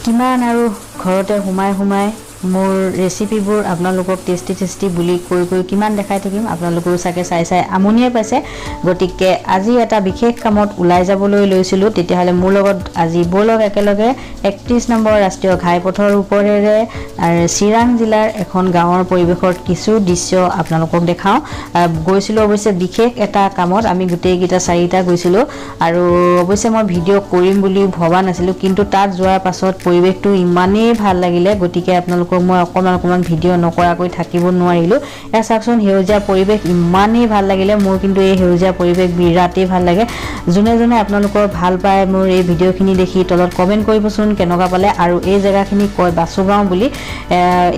কিমান আৰু ঘৰতে হুমাই মোৰ ৰেচিপিবোৰ আপোনালোকক টেষ্টি বুলি কৈ কিমান দেখাই থাকিম আপোনালোকেও চাগে চাই আমনিয়ে পাইছে গতিকে আজি এটা বিশেষ কামত ওলাই যাবলৈ লৈছিলোঁ তেতিয়াহলে মোৰ লগত আজি বলক একেলগে 31 নম্বৰ ৰাষ্ট্ৰীয় ঘাইপথৰ ওপৰেৰে চিৰাং জিলাৰ এখন গাঁৱৰ পৰিৱেশৰ কিছু দৃশ্য আপোনালোকক দেখাও গৈছিলোঁ অৱশ্যে বিশেষ এটা কামত আমি গোটেই গিটা চাৰিটা গৈছিলোঁ আৰু অৱশ্যে মই ভিডিঅ' কৰিম বুলি ভবা নাছিলোঁ কিন্তু তাত যোৱাৰ পাছত পৰিৱেশটো ইমানেই ভাল লাগিলে গতিকে আপোনালোকক মই অকণমান ভিডিঅ' নকৰাকৈ থাকিব নোৱাৰিলোঁ এ চাকচোন হেউজীয়া পৰিৱেশ ইমানেই ভাল লাগিলে মোৰ কিন্তু এই হেউজীয়া পৰিৱেশ বিৰাটেই ভাল লাগে যোনে আপোনালোকৰ ভাল পায় মোৰ এই ভিডিঅ'খিনি দেখি তলত কমেন্ট কৰিবচোন কেনেকুৱা পালে আৰু এই জেগাখিনি কয় বাসুগাঁও বুলি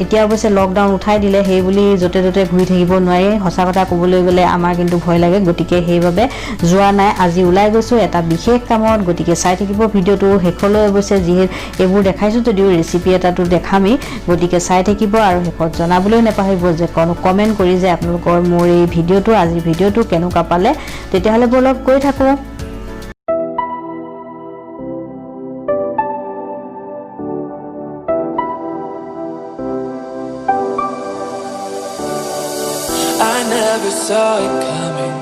এতিয়া অৱশ্যে লকডাউন উঠাই দিলে সেই বুলি যতে ঘূৰি থাকিব নোৱাৰি সঁচা কথা ক'বলৈ গ'লে আমাৰ কিন্তু ভয় লাগে গতিকে সেইভাবে যোৱা নাই আজি ওলাই গৈছো এটা বিশেষ কামত গতিকে চাই থাকিব ভিডিঅ'টো শেষলৈ অৱশ্যে যিহেতু এইবোৰ দেখাইছো যদিও ৰেচিপি এটাটো দেখামি গতিকে চাই থাকিব আৰু শেষত জনাবলৈ নাপাহৰিব যে কমেন্ট কৰি যে আপোনালোকৰ মোৰ এই ভিডিঅ'টো আজি ভিডিঅ'টো কেনেকুৱা পালে তেতিয়াহলে বলক গৈ থাকো I never saw it coming.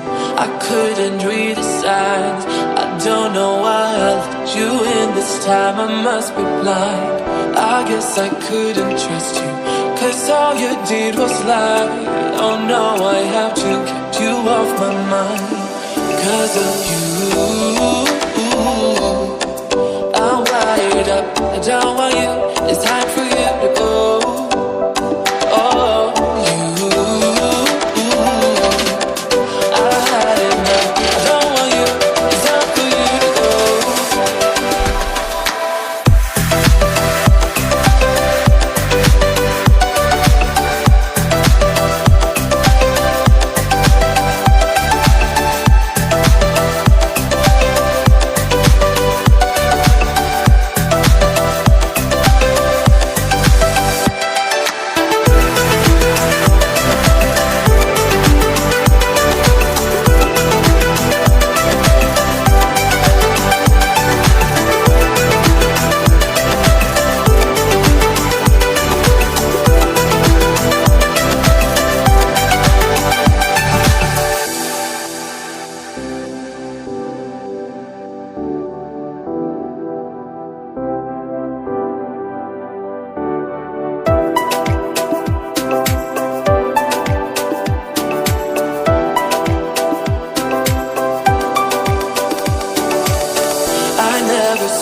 I couldn't read the signs. I don't know why I let you in this time. I must be blind. I guess I couldn't trust you, 'cause all you did was lie. Oh no, I have to keep you off my mind. 'Cause of you, I'm wired up. I don't want you. It's time for you to go.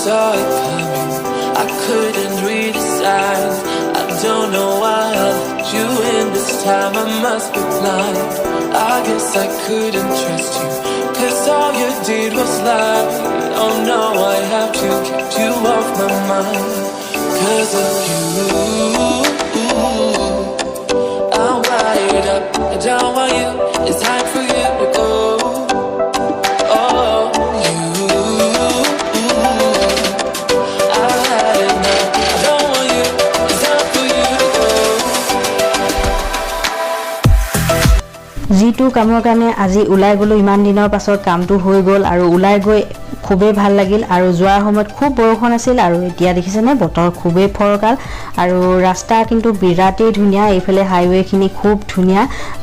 Saw it coming. I couldn't read the signs. I don't know why I let you in this time. I must be blind. I guess I couldn't trust you, 'cause all you did was lie. Oh no, I have to keep you off my mind. 'Cause of you, I'm wired up. I don't want you. It's time for you to go. যিটো কামৰ কাৰণে আজি ওলাই গলো ইমান দিনৰ পাছত কামটো হৈ গল আৰু ওলাই গৈ খুবেই ভাল লাগিল আৰু যোৱাৰ সময়ত খুব বৰষুণ আছিল আৰু এতিয়া দেখিছেনে বতৰ খুবেই ফৰকাল আৰু ৰাস্তা কিন্তু বিৰাটেই ধুনীয়া এইফালে হাইৱেখিনি খুব ধুনীয়া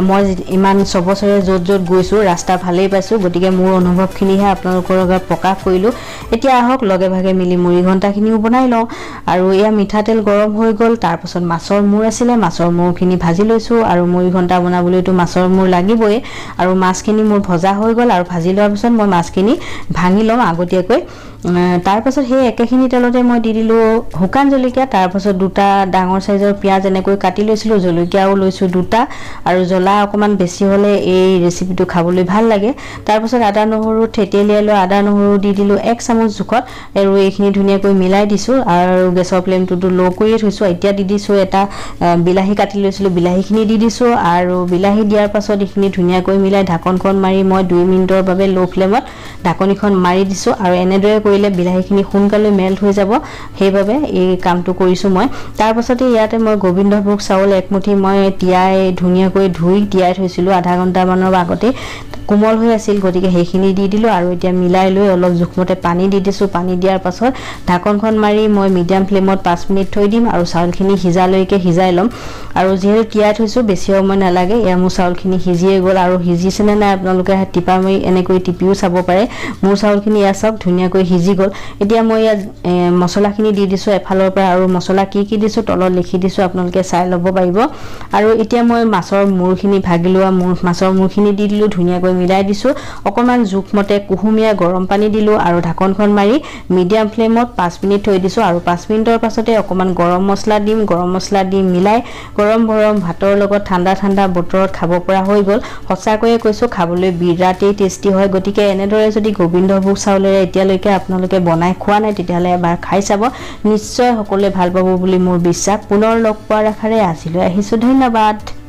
মই ইমান সবছৰে যত গৈছো ৰাস্তা ভালেই পাইছো গতিকে মোৰ অনুভৱখিনিহে আপোনালোকৰ লগত প্ৰকাশ কৰিলো এতিয়া আহক লগে ভাগে মিলি মুৰিঘণ্টাখিনিও বনাই লওঁ আৰু এয়া মিঠাতেল গৰম হৈ গল তাৰ পাছত মাছৰ মূৰ আছিলে মাছৰ মূৰখিনি ভাজি লৈছো আৰু মুৰিঘণ্টা বনাবলৈতো মাছৰ মূৰ লাগিবই আৰু মাছখিনি মোৰ ভজা হৈ গল আৰু ভাজি লোৱাৰ পিছত মই মাছখিনি ভাঙি লম আগতীয়াকৈ তাৰ পাছত সেই একেখিনি তেলতে মই দি দিলো হুকান জলকীয়া তাৰ পাছত দুটা ডাঙৰ সাইজৰ পিয়াজ এনেকৈ কাটি লৈছিলো জলকীয়াও লৈছো দুটা আৰু জ্বলা অকমান বেছি হলে এই ৰেচিপিটো খাবলৈ ভাল লাগে তাৰ পাছত আদা নহৰু থেতেলিয়াই লৈ আদা নহৰু দি দিলো 1 চামুচ জুখত আৰু এইখিনি ধুনীয়াকৈ মিলাই দিছো আৰু গেছৰ ফ্লেমটো লো কৰি থৈছো এতিয়া দি দিছো এটা বিলাহী কাটি লৈছিলো বিলাহীখিনি দি দিছো আৰু বিলাহী দিয়াৰ পাছত এইখিনি ধুনীয়াকৈ মিলাই ঢাকনখন মাৰি মই 2 মিনিটৰ বাবে লো ফ্লেমত ঢাকনিখন মাৰি দিছো আৰু এনেদৰে কৰিলে বিলাহীখিনি সোনকালে মেল্ট হৈ যাব সেইভাবে এই কামটো কৰিছো মই তাৰ পাছতে ইয়াতে মই গোবিন্দভোগ চাউল এক মুঠি মই তিয়াই ধুনিয়াকৈ ধুই তিয়াই থৈছিলো আধা ঘণ্টা মানৰ আগতে কোমল হৈ আছিল গতিকে সেইখিনি দি দিলো আৰু এতিয়া মিলাই লৈ অলপ জুখমতে পানী দি দিছো পানী দিয়াৰ পাছত ঢাকনখন মাৰি মই মিডিয়াম ফ্লেমত 5 মিনিট থৈ দিম আৰু চাউলখিনি সিজালৈকে সিজাই লম আৰু যেহেতু তিয়াই থৈছো বেছি সময় নালাগে এয়া মোৰ চাউলখিনি সিজিয়ে গ'ল আৰু সিজিছেনে নাই আপোনালোকে টিপা মাৰি এনেকৈ টিপিও চাব পাৰে মোৰ চাউলখিনি ইয়া সব ধুনিয়াকৈ সিজি গ'ল এতিয়া মই ইয়া মছলাখিনি দি দিছো এফালৰ পৰা আৰু মছলা কি দিছো তলত লিখি দিছো আপোনালোকে চাই ল'ব পাৰিব আৰু এতিয়া মই মাছৰ মূৰখিনি ভাগি লোৱা মাছৰ মূৰখিনি দি দিলো ধুনিয়াকৈ মিলাই দিছো অকমান জুখমতে কুহুমিয়া গৰম পানী দিলো আৰু ঢাকনখন মাৰি মিডিয়াম ফ্লেমত 5 মিনিট থৈ দিছো আৰু 5 মিনিটৰ পাছতে অকমান গৰম মছলা দি মিলাই গৰম ভাতৰ লগত ঠাণ্ডা বতৰত খাব পৰা হৈ গ'ল সঁচাকৈয়ে কৈছো খাবলৈ বিৰাটেই টেষ্টি হয় গতিকে এনেদৰে যদি গোবিন্দভোগ চাউলেৰে এতিয়ালৈকে আপোনালোকে বনাই খোৱা নাই তেতিয়াহলে এবাৰ খাই চাব নিশ্চয় সকলোৱে ভাল পাব বুলি মোৰ বিশ্বাস পুনৰ লগ পোৱাৰ আশাৰে আজিলৈ আহিছো ধন্যবাদ